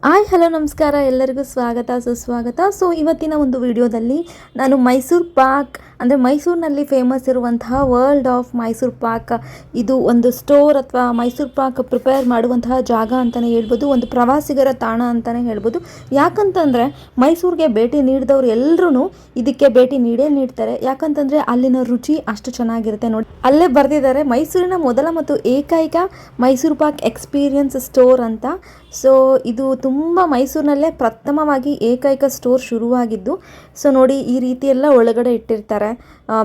Hi hello ನಮಸ್ಕಾರ, ಎಲ್ಲರಿಗೂ ಸ್ವಾಗತ ಸುಸ್ವಾಗತ. ಸೊ ಇವತ್ತಿನ ಒಂದು ವಿಡಿಯೋದಲ್ಲಿ ನಾನು ಮೈಸೂರು ಪಾಕ್ ಅಂದರೆ ಮೈಸೂರಿನಲ್ಲಿ ಫೇಮಸ್ ಇರುವಂತಹ ವರ್ಲ್ಡ್ ಆಫ್ ಮೈಸೂರು ಪಾಕ್, ಇದು ಒಂದು ಸ್ಟೋರ್ ಅಥವಾ ಮೈಸೂರು ಪಾಕ್ ಪ್ರಿಪೇರ್ ಮಾಡುವಂತಹ ಜಾಗ ಅಂತಲೇ ಹೇಳ್ಬೋದು, ಒಂದು ಪ್ರವಾಸಿಗರ ತಾಣ ಅಂತಲೇ ಹೇಳ್ಬೋದು. ಯಾಕಂತಂದರೆ ಮೈಸೂರಿಗೆ ಭೇಟಿ ನೀಡಿದವರು ಎಲ್ಲರೂ ಇದಕ್ಕೆ ಭೇಟಿ ನೀಡ್ತಾರೆ. ಯಾಕಂತಂದರೆ ಅಲ್ಲಿನ ರುಚಿ ಅಷ್ಟು ಚೆನ್ನಾಗಿರುತ್ತೆ. ನೋಡಿ, ಅಲ್ಲೇ ಬರೆದಿದ್ದಾರೆ ಮೈಸೂರಿನ ಮೊದಲ ಮತ್ತು ಏಕೈಕ ಮೈಸೂರು ಪಾಕ್ ಎಕ್ಸ್ಪೀರಿಯನ್ಸ್ ಸ್ಟೋರ್ ಅಂತ. ಸೊ ಇದು ತುಂಬ ಮೈಸೂರಿನಲ್ಲೇ ಪ್ರಥಮವಾಗಿ ಏಕೈಕ ಸ್ಟೋರ್ ಶುರುವಾಗಿದ್ದು. ಸೊ ನೋಡಿ, ಈ ರೀತಿ ಎಲ್ಲ ಒಳಗಡೆ ಇಟ್ಟಿರ್ತಾರೆ.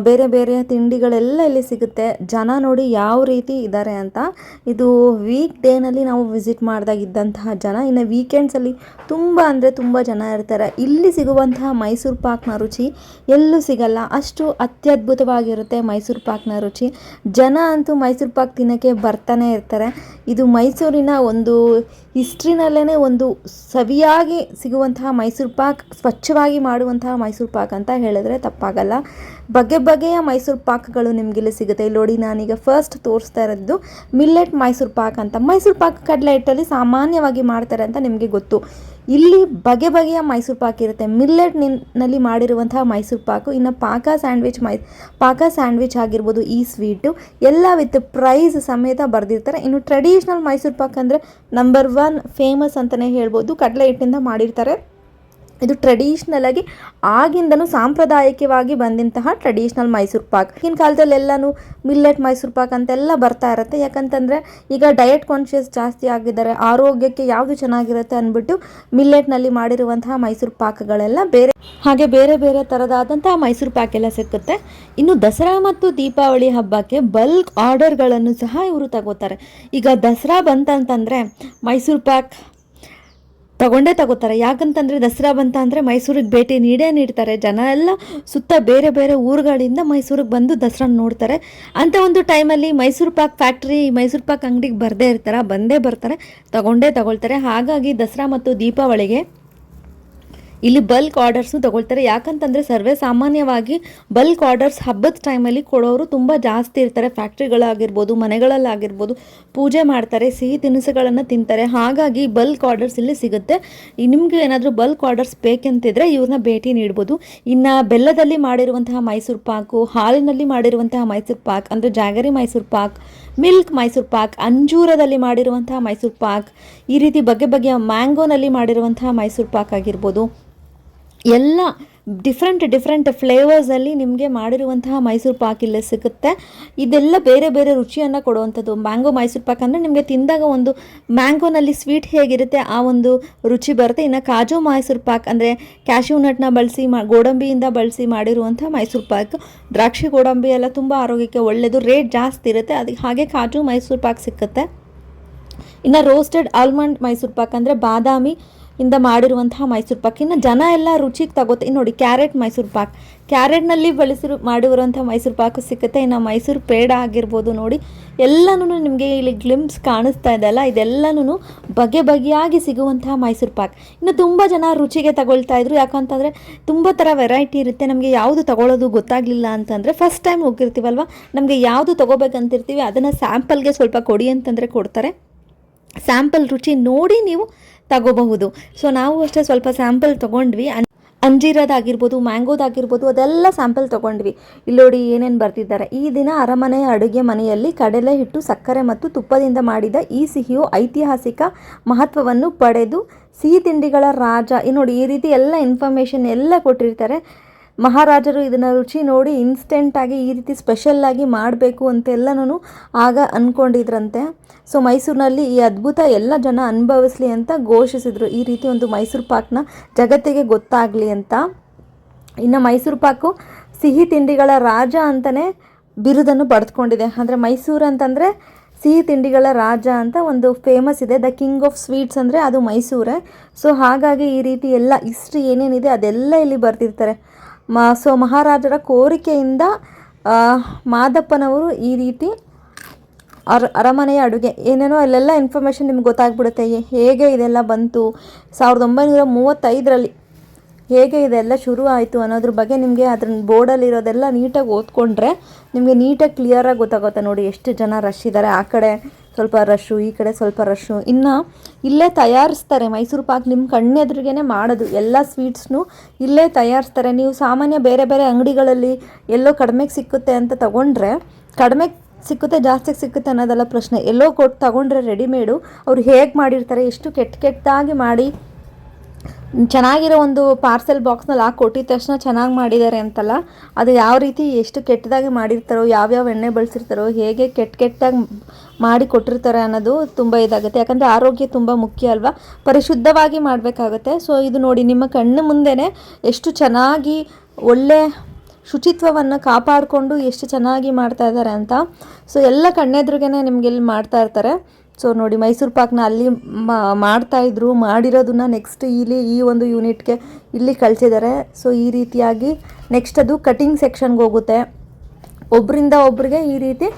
ಬೇರೆ ಬೇರೆ ತಿಂಡಿಗಳೆಲ್ಲ ಇಲ್ಲಿ ಸಿಗುತ್ತೆ. ಜನ ನೋಡಿ ಯಾವ ರೀತಿ ಇದ್ದಾರೆ ಅಂತ. ಇದು ವೀಕ್ ಡೇನಲ್ಲಿ ನಾವು ವಿಸಿಟ್ ಮಾಡಿದಾಗಿದ್ದಂತಹ ಜನ. ಇನ್ನು ವೀಕೆಂಡ್ಸಲ್ಲಿ ತುಂಬ ಅಂದರೆ ತುಂಬ ಜನ ಇರ್ತಾರೆ. ಇಲ್ಲಿ ಸಿಗುವಂತಹ ಮೈಸೂರು ಪಾಕ್ನ ರುಚಿ ಎಲ್ಲೂ ಸಿಗಲ್ಲ, ಅಷ್ಟು ಅತ್ಯದ್ಭುತವಾಗಿರುತ್ತೆ ಮೈಸೂರು ಪಾಕ್ನ ರುಚಿ. ಜನ ಅಂತೂ ಮೈಸೂರು ಪಾಕ್ ತಿನ್ನೋಕ್ಕೆ ಬರ್ತಾನೆ ಇರ್ತಾರೆ. ಇದು ಮೈಸೂರಿನ ಒಂದು ಹಿಸ್ಟ್ರಿನಲ್ಲೇ ಒಂದು ಸವಿಯಾಗಿ ಸಿಗುವಂತಹ ಮೈಸೂರು ಪಾಕ್, ಸ್ವಚ್ಛವಾಗಿ ಮಾಡುವಂತಹ ಮೈಸೂರು ಪಾಕ್ ಅಂತ ಹೇಳಿದ್ರೆ ತಪ್ಪಾಗಲ್ಲ. ಬಗೆ ಬಗೆಯ ಮೈಸೂರು ಪಾಕ್ಗಳು ನಿಮಗಿಲ್ಲಿ ಸಿಗುತ್ತೆ. ಇಲ್ಲಿ ನೋಡಿ, ನಾನೀಗ ಫಸ್ಟ್ ತೋರಿಸ್ತಾ ಇರೋದು ಮಿಲ್ಲೆಟ್ ಮೈಸೂರು ಪಾಕ್ ಅಂತ. ಮೈಸೂರು ಪಾಕ್ ಕಡಲೆ ಹಿಟ್ಟಲ್ಲಿ ಸಾಮಾನ್ಯವಾಗಿ ಮಾಡ್ತಾರೆ ಅಂತ ನಿಮಗೆ ಗೊತ್ತು. ಇಲ್ಲಿ ಬಗೆ ಬಗೆಯ ಮೈಸೂರು ಪಾಕ್ ಇರುತ್ತೆ. ಮಿಲ್ಲೆಟ್ನಲ್ಲಿ ಮಾಡಿರುವಂತಹ ಮೈಸೂರು ಪಾಕು, ಇನ್ನು ಪಾಕ ಸ್ಯಾಂಡ್ವಿಚ್ ಆಗಿರ್ಬೋದು, ಈ ಸ್ವೀಟು ಎಲ್ಲ ವಿತ್ ಪ್ರೈಸ್ ಸಮೇತ ಬರೆದಿರ್ತಾರೆ. ಇನ್ನು ಟ್ರೆಡಿಷ್ನಲ್ ಮೈಸೂರು ಪಾಕ್ ಅಂದರೆ ನಂಬರ್ 1 ಫೇಮಸ್ ಅಂತಲೇ ಹೇಳ್ಬೋದು. ಕಡಲೆ ಹಿಟ್ಟಿಂದ ಮಾಡಿರ್ತಾರೆ. ಇದು ಟ್ರೆಡಿಷ್ನಲ್ ಆಗಿ ಆಗಿಂದನೂ ಸಾಂಪ್ರದಾಯಿಕವಾಗಿ ಬಂದಂತಹ ಟ್ರೆಡಿಷ್ನಲ್ ಮೈಸೂರು ಪಾಕ್. ಈಗಿನ ಕಾಲದಲ್ಲೆಲ್ಲನೂ ಮಿಲ್ಲೆಟ್ ಮೈಸೂರು ಪಾಕ್ ಅಂತೆಲ್ಲ ಬರ್ತಾ ಇರುತ್ತೆ. ಯಾಕಂತಂದರೆ ಈಗ ಡಯಟ್ ಕಾನ್ಷಿಯಸ್ ಜಾಸ್ತಿ ಆಗಿದ್ದಾರೆ, ಆರೋಗ್ಯಕ್ಕೆ ಯಾವುದು ಚೆನ್ನಾಗಿರುತ್ತೆ ಅಂದ್ಬಿಟ್ಟು ಮಿಲ್ಲೆಟ್ನಲ್ಲಿ ಮಾಡಿರುವಂತಹ ಮೈಸೂರು ಪಾಕ್ಗಳೆಲ್ಲ ಬೇರೆ ಬೇರೆ ಥರದಾದಂತಹ ಮೈಸೂರು ಪಾಕ್ ಎಲ್ಲ ಸಿಕ್ಕುತ್ತೆ. ಇನ್ನು ದಸರಾ ಮತ್ತು ದೀಪಾವಳಿ ಹಬ್ಬಕ್ಕೆ ಬಲ್ಕ್ ಆರ್ಡರ್ಗಳನ್ನು ಸಹ ಇವರು ತಗೋತಾರೆ. ಈಗ ದಸರಾ ಬಂತಂತಂದರೆ ಮೈಸೂರು ಪಾಕ್ ತಗೋತಾರೆ. ಯಾಕಂತಂದರೆ ದಸರಾ ಬಂತ ಅಂದರೆ ಮೈಸೂರಿಗೆ ಭೇಟಿ ನೀಡ್ತಾರೆ. ಜನ ಎಲ್ಲ ಸುತ್ತ ಬೇರೆ ಬೇರೆ ಊರುಗಳಿಂದ ಮೈಸೂರಿಗೆ ಬಂದು ದಸರಾ ನೋಡ್ತಾರೆ. ಅಂಥ ಒಂದು ಟೈಮಲ್ಲಿ ಮೈಸೂರು ಪಾಕ್ ಫ್ಯಾಕ್ಟ್ರಿ, ಮೈಸೂರು ಪಾಕ್ ಅಂಗಡಿಗೆ ಬಂದೇ ಬರ್ತಾರೆ, ತಗೊಳ್ತಾರೆ. ಹಾಗಾಗಿ ದಸರಾ ಮತ್ತು ದೀಪಾವಳಿಗೆ ಇಲ್ಲಿ ಬಲ್ಕ್ ಆರ್ಡರ್ಸ್ನು ತಗೊಳ್ತಾರೆ. ಯಾಕಂತಂದರೆ ಸರ್ವೇ ಸಾಮಾನ್ಯವಾಗಿ ಬಲ್ಕ್ ಆರ್ಡರ್ಸ್ ಹಬ್ಬದ ಟೈಮಲ್ಲಿ ಕೊಡೋರು ತುಂಬ ಜಾಸ್ತಿ ಇರ್ತಾರೆ. ಫ್ಯಾಕ್ಟ್ರಿಗಳಾಗಿರ್ಬೋದು, ಮನೆಗಳಲ್ಲಾಗಿರ್ಬೋದು, ಪೂಜೆ ಮಾಡ್ತಾರೆ, ಸಿಹಿ ತಿನಿಸುಗಳನ್ನು ತಿಂತಾರೆ. ಹಾಗಾಗಿ ಬಲ್ಕ್ ಆರ್ಡರ್ಸ್ ಇಲ್ಲಿ ಸಿಗುತ್ತೆ. ನಿಮಗೆ ಏನಾದರೂ ಬಲ್ಕ್ ಆರ್ಡರ್ಸ್ ಬೇಕಂತಿದ್ರೆ ಇವ್ರನ್ನ ಭೇಟಿ ನೀಡ್ಬೋದು. ಇನ್ನು ಬೆಲ್ಲದಲ್ಲಿ ಮಾಡಿರುವಂತಹ ಮೈಸೂರು ಪಾಕು, ಹಾಲಿನಲ್ಲಿ ಮಾಡಿರುವಂತಹ ಮೈಸೂರು ಪಾಕ್ ಅಂದರೆ ಜಾಗರಿ ಮೈಸೂರು ಪಾಕ್, ಮಿಲ್ಕ್ ಮೈಸೂರು ಪಾಕ್, ಅಂಜೂರದಲ್ಲಿ ಮಾಡಿರುವಂತಹ ಮೈಸೂರು ಪಾಕ್, ಈ ರೀತಿ ಬಗೆ ಬಗೆಯ ಮ್ಯಾಂಗೋನಲ್ಲಿ ಮಾಡಿರುವಂತಹ ಮೈಸೂರು ಪಾಕ್ ಆಗಿರ್ಬೋದು, ಎಲ್ಲ ಡಿಫ್ರೆಂಟ್ ಫ್ಲೇವರ್ಸಲ್ಲಿ ನಿಮಗೆ ಮಾಡಿರುವಂತಹ ಮೈಸೂರು ಪಾಕ್ ಇಲ್ಲೇ ಸಿಗುತ್ತೆ. ಇದೆಲ್ಲ ಬೇರೆ ಬೇರೆ ರುಚಿಯನ್ನು ಕೊಡುವಂಥದ್ದು. ಮ್ಯಾಂಗೋ ಮೈಸೂರು ಪಾಕ್ ಅಂದರೆ ನಿಮಗೆ ತಿಂದಾಗ ಒಂದು ಮ್ಯಾಂಗೋನಲ್ಲಿ ಸ್ವೀಟ್ ಹೇಗಿರುತ್ತೆ ಆ ಒಂದು ರುಚಿ ಬರುತ್ತೆ. ಇನ್ನು ಕಾಜು ಮೈಸೂರು ಪಾಕ್ ಅಂದರೆ ಕ್ಯಾಶ್ಯೂ ನಟ್ನ ಬಳಸಿ ಗೋಡಂಬಿಯಿಂದ ಬಳಸಿ ಮಾಡಿರುವಂಥ ಮೈಸೂರು ಪಾಕ್. ದ್ರಾಕ್ಷಿ ಗೋಡಂಬಿ ಎಲ್ಲ ತುಂಬ ಆರೋಗ್ಯಕ್ಕೆ ಒಳ್ಳೆಯದು, ರೇಟ್ ಜಾಸ್ತಿ ಇರುತ್ತೆ. ಅದಕ್ಕೆ ಹಾಗೆ ಕಾಜು ಮೈಸೂರು ಪಾಕ್ ಸಿಕ್ಕುತ್ತೆ. ಇನ್ನು ರೋಸ್ಟೆಡ್ ಆಲ್ಮಂಡ್ ಮೈಸೂರು ಪಾಕ್ ಅಂದರೆ ಬಾದಾಮಿ ಇಂದ ಮಾಡಿರುವಂತಹ ಮೈಸೂರು ಪಾಕ್. ಇನ್ನು ಜನ ಎಲ್ಲ ರುಚಿಗೆ ತಗೋತಾರೆ. ನೋಡಿ, ಕ್ಯಾರೆಟ್ ಮೈಸೂರು ಪಾಕ್, ಕ್ಯಾರೆಟ್ನಲ್ಲಿ ಮಾಡಿರುವಂಥ ಮೈಸೂರು ಪಾಕು ಸಿಗುತ್ತೆ. ಇನ್ನು ಮೈಸೂರು ಪೇಡ ಆಗಿರ್ಬೋದು. ನೋಡಿ, ಎಲ್ಲನೂ ನಿಮಗೆ ಇಲ್ಲಿ ಗ್ಲಿಮ್ಸ್ ಕಾಣಿಸ್ತಾ ಇದೆಯಲ್ಲ, ಇದೆಲ್ಲನೂ ಬಗೆಯಾಗಿ ಸಿಗುವಂತಹ ಮೈಸೂರು ಪಾಕ್. ಇನ್ನು ತುಂಬ ಜನ ರುಚಿಗೆ ತಗೊಳ್ತಾ ಇದ್ರು. ಯಾಕಂತಂದರೆ ತುಂಬ ಥರ ವೆರೈಟಿ ಇರುತ್ತೆ. ನಮಗೆ ಯಾವುದು ತಗೊಳ್ಳೋದು ಗೊತ್ತಾಗಲಿಲ್ಲ ಅಂತಂದರೆ ಫಸ್ಟ್ ಟೈಮ್ ಹೋಗಿರ್ತೀವಲ್ವ, ನಮಗೆ ಯಾವುದು ತೊಗೋಬೇಕಂತಿರ್ತೀವಿ ಅದನ್ನು ಸ್ಯಾಂಪಲ್ಗೆ ಸ್ವಲ್ಪ ಕೊಡಿ ಅಂತಂದರೆ ಕೊಡ್ತಾರೆ. ಸ್ಯಾಂಪಲ್ ರುಚಿ ನೋಡಿ ನೀವು ತಗೋಬಹುದು. ಸೊ ನಾವು ಅಷ್ಟೇ ಸ್ವಲ್ಪ ಸ್ಯಾಂಪಲ್ ತೊಗೊಂಡ್ವಿ. ಅಂಜೀರದಾಗಿರ್ಬೋದು, ಮ್ಯಾಂಗೋದಾಗಿರ್ಬೋದು, ಅದೆಲ್ಲ ಸ್ಯಾಂಪಲ್ ತೊಗೊಂಡ್ವಿ. ಇಲ್ಲಿ ನೋಡಿ ಏನೇನು ಬರ್ತಿದ್ದಾರೆ. ಈ ದಿನ ಅರಮನೆಯ ಅಡುಗೆ ಮನೆಯಲ್ಲಿ ಕಡಲೆ ಹಿಟ್ಟು, ಸಕ್ಕರೆ ಮತ್ತು ತುಪ್ಪದಿಂದ ಮಾಡಿದ ಈ ಸಿಹಿಯು ಐತಿಹಾಸಿಕ ಮಹತ್ವವನ್ನು ಪಡೆದು ಸಿಹಿ ತಿಂಡಿಗಳ ರಾಜ. ನೋಡಿ, ಈ ರೀತಿ ಎಲ್ಲ ಇನ್ಫಾರ್ಮೇಷನ್ ಎಲ್ಲ ಕೊಟ್ಟಿರ್ತಾರೆ. ಮಹಾರಾಜರು ಇದನ್ನು ರುಚಿ ನೋಡಿ ಇನ್ಸ್ಟೆಂಟಾಗಿ ಈ ರೀತಿ ಸ್ಪೆಷಲ್ಲಾಗಿ ಮಾಡಬೇಕು ಅಂತೆಲ್ಲನೂ ಆಗ ಅಂದ್ಕೊಂಡಿದ್ರಂತೆ. ಸೊ ಮೈಸೂರಿನಲ್ಲಿ ಈ ಅದ್ಭುತ ಎಲ್ಲ ಜನ ಅನುಭವಿಸ್ಲಿ ಅಂತ ಘೋಷಿಸಿದರು. ಈ ರೀತಿ ಒಂದು ಮೈಸೂರು ಪಾಕ್ನ ಜಗತ್ತಿಗೆ ಗೊತ್ತಾಗಲಿ ಅಂತ. ಇನ್ನು ಮೈಸೂರು ಪಾಕು ಸಿಹಿ ತಿಂಡಿಗಳ ರಾಜ ಅಂತಲೇ ಬಿರುದನ್ನು ಪಡೆದುಕೊಂಡಿದೆ. ಅಂದರೆ ಮೈಸೂರು ಅಂತಂದರೆ ಸಿಹಿ ತಿಂಡಿಗಳ ರಾಜ ಅಂತ ಒಂದು ಫೇಮಸ್ ಇದೆ. ದ ಕಿಂಗ್ ಆಫ್ ಸ್ವೀಟ್ಸ್ ಅಂದರೆ ಅದು ಮೈಸೂರೇ. ಸೊ ಹಾಗಾಗಿ ಈ ರೀತಿ ಎಲ್ಲ ಹಿಸ್ಟ್ರಿ ಏನೇನಿದೆ ಅದೆಲ್ಲ ಇಲ್ಲಿ ಬರ್ತಿರ್ತಾರೆ. ಸೊ ಮಹಾರಾಜರ ಕೋರಿಕೆಯಿಂದ ಮಾದಪ್ಪನವರು ಈ ರೀತಿ ಅರಮನೆಯ ಅಡುಗೆ ಏನೇನೋ ಅಲ್ಲೆಲ್ಲ ಇನ್ಫಾರ್ಮೇಷನ್ ನಿಮ್ಗೆ ಗೊತ್ತಾಗ್ಬಿಡುತ್ತೆ. ಹೇಗೆ ಇದೆಲ್ಲ ಬಂತು, 1935ರಲ್ಲಿ ಹೇಗೆ ಇದೆಲ್ಲ ಶುರು ಆಯಿತು ಅನ್ನೋದ್ರ ಬಗ್ಗೆ ನಿಮಗೆ ಅದ್ರ ಬೋರ್ಡಲ್ಲಿರೋದೆಲ್ಲ ನೀಟಾಗಿ ಓದ್ಕೊಂಡ್ರೆ ನಿಮಗೆ ನೀಟಾಗಿ ಕ್ಲಿಯರಾಗಿ ಗೊತ್ತಾಗುತ್ತೆ. ನೋಡಿ ಎಷ್ಟು ಜನ ರಶ್ ಇದ್ದಾರೆ. ಆ ಕಡೆ ಸ್ವಲ್ಪ ರಶ್ಶು, ಈ ಕಡೆ ಸ್ವಲ್ಪ ರಶ್ಶು. ಇನ್ನು ಇಲ್ಲೇ ತಯಾರಿಸ್ತಾರೆ ಮೈಸೂರು ಪಾಕ್, ನಿಮ್ಮ ಕಣ್ಣೆದುರಿಗೇ ಮಾಡೋದು. ಎಲ್ಲ ಸ್ವೀಟ್ಸ್ನು ಇಲ್ಲೇ ತಯಾರಿಸ್ತಾರೆ. ನೀವು ಸಾಮಾನ್ಯ ಬೇರೆ ಬೇರೆ ಅಂಗಡಿಗಳಲ್ಲಿ ಎಲ್ಲೋ ಕಡಿಮೆಗೆ ಸಿಕ್ಕುತ್ತೆ ಅಂತ ತಗೊಂಡ್ರೆ, ಕಡಿಮೆಗೆ ಸಿಕ್ಕುತ್ತೆ ಜಾಸ್ತಿಗೆ ಸಿಕ್ಕುತ್ತೆ ಅನ್ನೋದೆಲ್ಲ ಪ್ರಶ್ನೆ. ಎಲ್ಲೋ ಕೊಟ್ಟು ತಗೊಂಡ್ರೆ ರೆಡಿಮೇಡು ಅವ್ರು ಹೇಗೆ ಮಾಡಿರ್ತಾರೆ, ಎಷ್ಟು ಕೆಟ್ಟದಾಗಿ ಮಾಡಿ ಚೆನ್ನಾಗಿರೋ ಒಂದು ಪಾರ್ಸೆಲ್ ಬಾಕ್ಸ್ನಲ್ಲಿ ಹಾಕಿ ಕೊಟ್ಟಿದ ತಕ್ಷಣ ಚೆನ್ನಾಗಿ ಮಾಡಿದ್ದಾರೆ ಅಂತಲ್ಲ, ಅದು ಯಾವ ರೀತಿ ಎಷ್ಟು ಕೆಟ್ಟದಾಗಿ ಮಾಡಿರ್ತಾರೋ, ಯಾವ್ಯಾವ ಎಣ್ಣೆ ಬಳಸಿರ್ತಾರೋ, ಹೇಗೆ ಕೆಟ್ಟದಾಗಿ ಮಾಡಿ ಕೊಟ್ಟಿರ್ತಾರೆ ಅನ್ನೋದು ತುಂಬ ಇದಾಗುತ್ತೆ. ಯಾಕಂದರೆ ಆರೋಗ್ಯ ತುಂಬ ಮುಖ್ಯ ಅಲ್ವಾ, ಪರಿಶುದ್ಧವಾಗಿ ಮಾಡಬೇಕಾಗುತ್ತೆ. ಸೊ ಇದು ನೋಡಿ, ನಿಮ್ಮ ಕಣ್ಣು ಮುಂದೆನೇ ಎಷ್ಟು ಚೆನ್ನಾಗಿ ಒಳ್ಳೆ ಶುಚಿತ್ವವನ್ನು ಕಾಪಾಡಿಕೊಂಡು ಎಷ್ಟು ಚೆನ್ನಾಗಿ ಮಾಡ್ತಾ ಇದ್ದಾರೆ ಅಂತ. ಸೊ ಎಲ್ಲ ಕಣ್ಣೆದ್ರಿಗೇ ನಿಮಗೆ ಇಲ್ಲಿ ಮಾಡ್ತಾ ಇರ್ತಾರೆ. ಸೊ ನೋಡಿ, ಮೈಸೂರು ಪಾಕ್ನ ಅಲ್ಲಿ ಮಾಡ್ತಾಯಿದ್ರು, ಮಾಡಿರೋದನ್ನ ನೆಕ್ಸ್ಟ್ ಇಲ್ಲಿ ಈ ಒಂದು ಯೂನಿಟ್ಗೆ ಇಲ್ಲಿ ಕಳಿಸಿದ್ದಾರೆ. ಸೊ ಈ ರೀತಿಯಾಗಿ ನೆಕ್ಸ್ಟ್ ಅದು ಕಟಿಂಗ್ ಸೆಕ್ಷನ್ಗೆ ಹೋಗುತ್ತೆ. ಒಬ್ಬರಿಂದ ಒಬ್ಬರಿಗೆ ಈ ರೀತಿ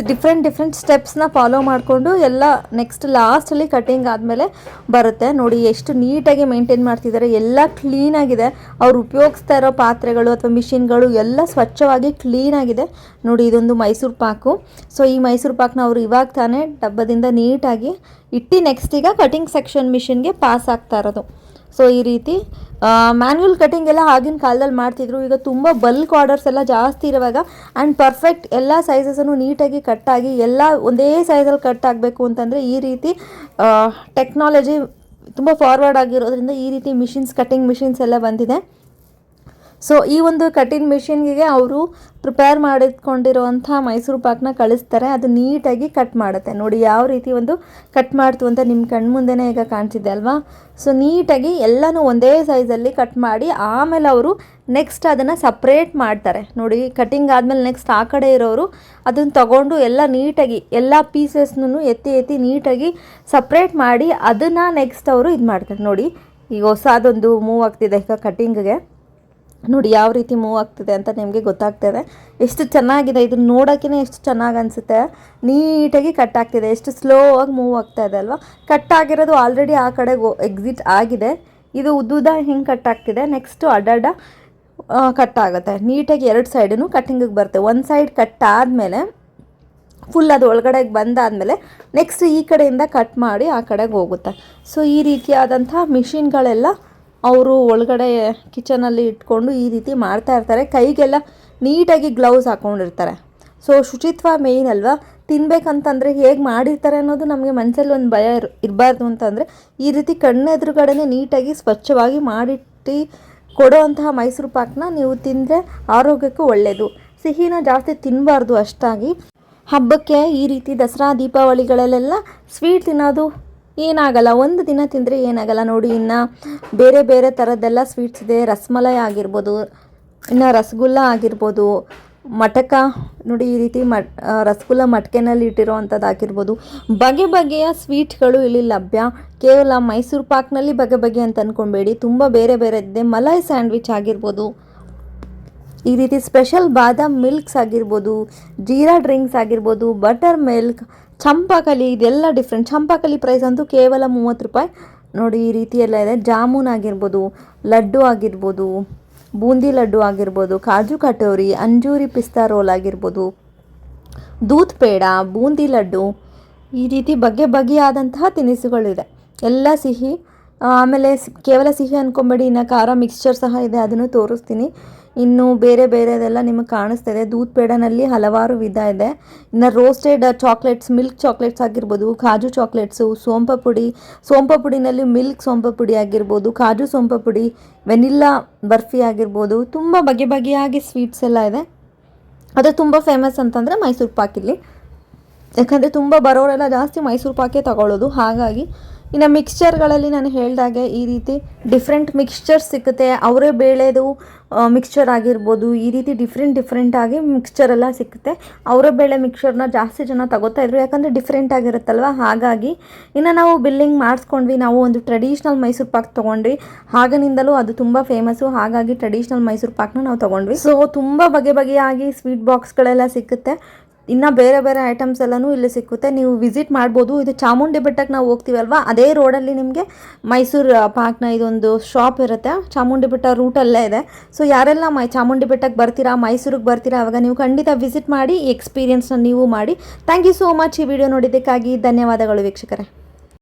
ಡಿಫ್ರೆಂಟ್ ಸ್ಟೆಪ್ಸ್ನ ಫಾಲೋ ಮಾಡಿಕೊಂಡು ಎಲ್ಲ ನೆಕ್ಸ್ಟ್ ಲಾಸ್ಟಲ್ಲಿ ಕಟಿಂಗ್ ಆದಮೇಲೆ ಬರುತ್ತೆ. ನೋಡಿ ಎಷ್ಟು ನೀಟಾಗಿ ಮೇಂಟೈನ್ ಮಾಡ್ತಿದ್ದಾರೆ, ಎಲ್ಲ ಕ್ಲೀನಾಗಿದೆ. ಅವ್ರು ಉಪಯೋಗಿಸ್ತಾ ಇರೋ ಪಾತ್ರೆಗಳು ಅಥವಾ ಮಿಷಿನ್ಗಳು ಎಲ್ಲ ಸ್ವಚ್ಛವಾಗಿ ಕ್ಲೀನಾಗಿದೆ. ನೋಡಿ, ಇದೊಂದು ಮೈಸೂರು ಪಾಕು. ಸೊ ಈ ಮೈಸೂರು ಪಾಕ್ನ ಅವರು ಇವಾಗ ತಾನೇ ಡಬ್ಬದಿಂದ ನೀಟಾಗಿ ಇಟ್ಟು ನೆಕ್ಸ್ಟ್ ಈಗ ಕಟಿಂಗ್ ಸೆಕ್ಷನ್ ಮಿಷಿನ್ಗೆ ಪಾಸ್ ಆಗ್ತಾ ಇರೋದು. ಸೊ ಈ ರೀತಿ ಮ್ಯಾನ್ಯುವಲ್ ಕಟಿಂಗ್ ಎಲ್ಲ ಆಗಿನ ಕಾಲದಲ್ಲಿ ಮಾಡ್ತಿದ್ರು. ಈಗ ತುಂಬ ಬಲ್ಕ್ ಆರ್ಡರ್ಸ್ ಎಲ್ಲ ಜಾಸ್ತಿ ಇರುವಾಗ ಆ್ಯಂಡ್ ಪರ್ಫೆಕ್ಟ್ ಎಲ್ಲ ಸೈಜಸನ್ನು ನೀಟಾಗಿ ಕಟ್ಟಾಗಿ ಎಲ್ಲ ಒಂದೇ ಸೈಜಲ್ಲಿ ಕಟ್ ಆಗಬೇಕು ಅಂತಂದರೆ ಈ ರೀತಿ ಟೆಕ್ನಾಲಜಿ ತುಂಬ ಫಾರ್ವರ್ಡ್ ಆಗಿರೋದ್ರಿಂದ ಈ ರೀತಿ ಕಟಿಂಗ್ ಮಿಷಿನ್ಸ್ ಎಲ್ಲ ಬಂದಿದೆ. ಸೊ ಈ ಒಂದು ಕಟಿಂಗ್ ಮಿಷಿನ್ಗೆ ಅವರು ಪ್ರಿಪೇರ್ ಮಾಡಿಟ್ಕೊಂಡಿರುವಂಥ ಮೈಸೂರು ಪಾಕ್ನ ಕಳಿಸ್ತಾರೆ. ಅದು ನೀಟಾಗಿ ಕಟ್ ಮಾಡುತ್ತೆ. ನೋಡಿ ಯಾವ ರೀತಿ ಒಂದು ಕಟ್ ಮಾಡ್ತು ಅಂತ ನಿಮ್ಮ ಕಣ್ಮುಂದೆನೇ ಈಗ ಕಾಣಿಸಿದೆ ಅಲ್ವಾ. ಸೊ ನೀಟಾಗಿ ಎಲ್ಲನೂ ಒಂದೇ ಸೈಜಲ್ಲಿ ಕಟ್ ಮಾಡಿ ಆಮೇಲೆ ಅವರು ನೆಕ್ಸ್ಟ್ ಅದನ್ನು ಸಪ್ರೇಟ್ ಮಾಡ್ತಾರೆ. ನೋಡಿ, ಕಟಿಂಗ್ ಆದಮೇಲೆ ನೆಕ್ಸ್ಟ್ ಆ ಕಡೆ ಇರೋರು ಅದನ್ನು ತಗೊಂಡು ಎಲ್ಲ ನೀಟಾಗಿ ಎಲ್ಲ ಪೀಸಸ್ನೂ ಎತ್ತಿ ನೀಟಾಗಿ ಸಪ್ರೇಟ್ ಮಾಡಿ ಅದನ್ನು ನೆಕ್ಸ್ಟ್ ಅವರು ಇದು ಮಾಡ್ತಾರೆ. ನೋಡಿ, ಈಗ ಹೊಸದೊಂದು ಮೂವ್ ಆಗ್ತಿದೆ ಈಗ ಕಟಿಂಗ್ಗೆ. ನೋಡಿ ಯಾವ ರೀತಿ ಮೂವ್ ಆಗ್ತಿದೆ ಅಂತ ನಿಮಗೆ ಗೊತ್ತಾಗ್ತದೆ. ಎಷ್ಟು ಚೆನ್ನಾಗಿದೆ, ಇದನ್ನು ನೋಡೋಕ್ಕೇ ಎಷ್ಟು ಚೆನ್ನಾಗಿ ಅನಿಸುತ್ತೆ. ನೀಟಾಗಿ ಕಟ್ ಆಗ್ತಿದೆ, ಎಷ್ಟು ಸ್ಲೋ ಆಗಿ ಮೂವ್ ಆಗ್ತಾ ಇದೆ ಅಲ್ವಾ. ಕಟ್ ಆಗಿರೋದು ಆಲ್ರೆಡಿ ಆ ಕಡೆಗೆ ಎಕ್ಸಿಟ್ ಆಗಿದೆ. ಇದು ಉದ್ದುದ ಹಿಂಗೆ ಕಟ್ ಆಗ್ತಿದೆ. ನೆಕ್ಸ್ಟು ಅಡ್ಡ ಕಟ್ ಆಗುತ್ತೆ. ನೀಟಾಗಿ ಎರಡು ಸೈಡೂ ಕಟ್ಟಿಂಗಿಗೆ ಬರುತ್ತೆ. ಒಂದು ಸೈಡ್ ಕಟ್ ಆದಮೇಲೆ ಫುಲ್ ಅದು ಒಳಗಡೆಗೆ ಬಂದಾದಮೇಲೆ ನೆಕ್ಸ್ಟ್ ಈ ಕಡೆಯಿಂದ ಕಟ್ ಮಾಡಿ ಆ ಕಡೆಗೆ ಹೋಗುತ್ತೆ. ಸೊ ಈ ರೀತಿಯಾದಂಥ ಮಿಷಿನ್ಗಳೆಲ್ಲ ಅವರು ಒಳಗಡೆ ಕಿಚನಲ್ಲಿ ಇಟ್ಕೊಂಡು ಈ ರೀತಿ ಮಾಡ್ತಾ ಇರ್ತಾರೆ. ಕೈಗೆಲ್ಲ ನೀಟಾಗಿ ಗ್ಲೌಸ್ ಹಾಕ್ಕೊಂಡಿರ್ತಾರೆ. ಸೊ ಶುಚಿತ್ವ ಮೇಯ್ನ್ ಅಲ್ವಾ. ತಿನ್ಬೇಕಂತಂದರೆ ಹೇಗೆ ಮಾಡಿರ್ತಾರೆ ಅನ್ನೋದು ನಮಗೆ ಮನಸ್ಸಲ್ಲಿ ಒಂದು ಭಯ ಇರಬಾರ್ದು ಅಂತಂದರೆ ಈ ರೀತಿ ಕಣ್ಣೆದುರುಗಡೆ ನೀಟಾಗಿ ಸ್ವಚ್ಛವಾಗಿ ಮಾಡಿಟ್ಟು ಕೊಡೋವಂತಹ ಮೈಸೂರು ಪಾಕ್ನ ನೀವು ತಿಂದರೆ ಆರೋಗ್ಯಕ್ಕೂ ಒಳ್ಳೆಯದು. ಸಿಹಿನ ಜಾಸ್ತಿ ತಿನ್ನಬಾರ್ದು ಅಷ್ಟಾಗಿ. ಹಬ್ಬಕ್ಕೆ ಈ ರೀತಿ ದಸರಾ ದೀಪಾವಳಿಗಳಲ್ಲೆಲ್ಲ ಸ್ವೀಟ್ ತಿನ್ನೋದು ಏನಾಗಲ್ಲ, ಒಂದು ದಿನ ತಿಂದರೆ ಏನಾಗಲ್ಲ. ನೋಡಿ, ಇನ್ನು ಬೇರೆ ಬೇರೆ ಥರದ್ದೆಲ್ಲ ಸ್ವೀಟ್ಸ್ ಇದೆ. ರಸಮಲೈ ಆಗಿರ್ಬೋದು, ಇನ್ನು ರಸಗುಲ್ಲ ಆಗಿರ್ಬೋದು, ಮಟಕ ನೋಡಿ ಈ ರೀತಿ ರಸಗುಲ್ಲ ಮಟಕೆನಲ್ಲಿ ಇಟ್ಟಿರೋ ಅಂಥದ್ದು ಆಗಿರ್ಬೋದು. ಬಗೆಯ ಸ್ವೀಟ್ಗಳು ಇಲ್ಲಿ ಲಭ್ಯ. ಕೇವಲ ಮೈಸೂರು ಪಾಕ್ನಲ್ಲಿ ಬಗೆ ಅಂತ ಅಂದ್ಕೊಬೇಡಿ, ತುಂಬ ಬೇರೆ ಇದೆ. ಮಲೈ ಸ್ಯಾಂಡ್ವಿಚ್ ಆಗಿರ್ಬೋದು, ಈ ರೀತಿ ಸ್ಪೆಷಲ್ ಬಾದಾಮ್ ಮಿಲ್ಕ್ಸ್ ಆಗಿರ್ಬೋದು, ಜೀರಾ ಡ್ರಿಂಕ್ಸ್ ಆಗಿರ್ಬೋದು, ಬಟರ್ ಮಿಲ್ಕ್, ಚಂಪಾಕಲಿ, ಇದೆಲ್ಲ ಡಿಫ್ರೆಂಟ್. ಚಂಪಾಕಲಿ ಪ್ರೈಸ್ ಅಂತೂ ಕೇವಲ 30 ರೂಪಾಯಿ. ನೋಡಿ ಈ ರೀತಿ ಎಲ್ಲ ಇದೆ. ಜಾಮೂನ್ ಆಗಿರ್ಬೋದು, ಲಡ್ಡು ಆಗಿರ್ಬೋದು, ಬೂಂದಿ ಲಡ್ಡು ಆಗಿರ್ಬೋದು, ಕಾಜು ಕಟೋರಿ, ಅಂಜೂರಿ ಪಿಸ್ತಾ ರೋಲ್ ಆಗಿರ್ಬೋದು, ದೂದ್ ಪೇಡ, ಬೂಂದಿ ಲಡ್ಡು, ಈ ರೀತಿ ಬಗೆಯಾದಂತಹ ತಿನಿಸುಗಳಿದೆ. ಎಲ್ಲ ಸಿಹಿ. ಆಮೇಲೆ ಕೇವಲ ಸಿಹಿ ಅಂದ್ಕೊಂಬೇಡಿ, ಇನ್ನು ಖಾರ ಮಿಕ್ಸ್ಚರ್ ಸಹ ಇದೆ, ಅದನ್ನು ತೋರಿಸ್ತೀನಿ. ಇನ್ನು ಬೇರೆದೆಲ್ಲ ನಿಮಗೆ ಕಾಣಿಸ್ತಿದೆ. ದೂದ್ ಪೇಡನಲ್ಲಿ ಹಲವಾರು ವಿಧ ಇದೆ. ಇನ್ನು ರೋಸ್ಟೆಡ್ ಚಾಕ್ಲೇಟ್ಸ್, ಮಿಲ್ಕ್ ಚಾಕ್ಲೇಟ್ಸ್ ಆಗಿರ್ಬೋದು, ಕಾಜು ಚಾಕ್ಲೇಟ್ಸು, ಸೋಂಪಪುಡಿನಲ್ಲಿ ಮಿಲ್ಕ್ ಸೋಂಪಪುಡಿ ಆಗಿರ್ಬೋದು, ಕಾಜು ಸೋಂಪಪುಡಿ, ವೆನಿಲ್ಲಾ ಬರ್ಫಿ ಆಗಿರ್ಬೋದು, ತುಂಬ ಬಗೆಯಾಗಿ ಸ್ವೀಟ್ಸ್ ಎಲ್ಲ ಇದೆ. ಅದು ತುಂಬ ಫೇಮಸ್ ಅಂತಂದರೆ ಮೈಸೂರು ಪಾಕ್ ಇಲ್ಲಿ. ಯಾಕಂದರೆ ತುಂಬ ಬರೋರೆಲ್ಲ ಜಾಸ್ತಿ ಮೈಸೂರು ಪಾಕೇ ತಗೊಳ್ಳೋದು. ಹಾಗಾಗಿ ಇನ್ನು ಮಿಕ್ಸ್ಚರ್ಗಳಲ್ಲಿ ನಾನು ಹೇಳಿದಾಗೆ ಈ ರೀತಿ ಡಿಫ್ರೆಂಟ್ ಮಿಕ್ಸ್ಚರ್ಸ್ ಸಿಗುತ್ತೆ. ಅವರೇ ಬೇಳೆದು ಮಿಕ್ಸ್ಚರ್ ಆಗಿರ್ಬೋದು, ಈ ರೀತಿ ಡಿಫ್ರೆಂಟಾಗಿ ಮಿಕ್ಸ್ಚರ್ ಎಲ್ಲ ಸಿಗುತ್ತೆ. ಅವರೇ ಬೇಳೆ ಮಿಕ್ಸ್ಚರ್ನ ಜಾಸ್ತಿ ಜನ ತಗೋತಾಯಿದ್ರು, ಯಾಕಂದರೆ ಡಿಫ್ರೆಂಟ್ ಆಗಿರುತ್ತಲ್ವ. ಹಾಗಾಗಿ ಇನ್ನು ನಾವು ಬಿಲ್ಲಿಂಗ್ ಮಾಡಿಸ್ಕೊಂಡ್ವಿ, ನಾವು ಒಂದು ಟ್ರೆಡಿಷ್ನಲ್ ಮೈಸೂರು ಪಾಕ್ ತೊಗೊಂಡ್ವಿ. ಆಗಿನಿಂದಲೂ ಅದು ತುಂಬ ಫೇಮಸ್ಸು. ಹಾಗಾಗಿ ಟ್ರೆಡಿಷ್ನಲ್ ಮೈಸೂರು ಪಾಕ್ನ ನಾವು ತೊಗೊಂಡ್ವಿ. ಸೊ ತುಂಬ ಬಗೆಯಾಗಿ ಸ್ವೀಟ್ ಬಾಕ್ಸ್ಗಳೆಲ್ಲ ಸಿಗುತ್ತೆ. ಇನ್ನು ಬೇರೆ ಬೇರೆ ಐಟಮ್ಸ್ ಎಲ್ಲನೂ ಇಲ್ಲಿ ಸಿಕ್ಕುತ್ತೆ, ನೀವು ವಿಸಿಟ್ ಮಾಡ್ಬೋದು. ಇದು ಚಾಮುಂಡಿ ಬೆಟ್ಟಕ್ಕೆ ನಾವು ಹೋಗ್ತೀವಲ್ವ, ಅದೇ ರೋಡಲ್ಲಿ ನಿಮಗೆ ಮೈಸೂರು ಪಾಕ್ನ ಇದೊಂದು ಶಾಪ್ ಇರುತ್ತೆ. ಚಾಮುಂಡಿ ಬೆಟ್ಟ ರೂಟಲ್ಲೇ ಇದೆ. ಸೊ ಯಾರೆಲ್ಲ ಚಾಮುಂಡಿ ಬೆಟ್ಟಕ್ಕೆ ಬರ್ತೀರಾ, ಮೈಸೂರಿಗೆ ಬರ್ತೀರಾ, ಆವಾಗ ನೀವು ಖಂಡಿತ ವಿಸಿಟ್ ಮಾಡಿ ಈ ಎಕ್ಸ್ಪೀರಿಯನ್ಸ್ನ ನೀವು ಮಾಡಿ. ಥ್ಯಾಂಕ್ ಯು ಸೋ ಮಚ್ ಈ ವಿಡಿಯೋ ನೋಡಿದ್ದಕ್ಕಾಗಿ. ಧನ್ಯವಾದಗಳು ವೀಕ್ಷಕರೇ.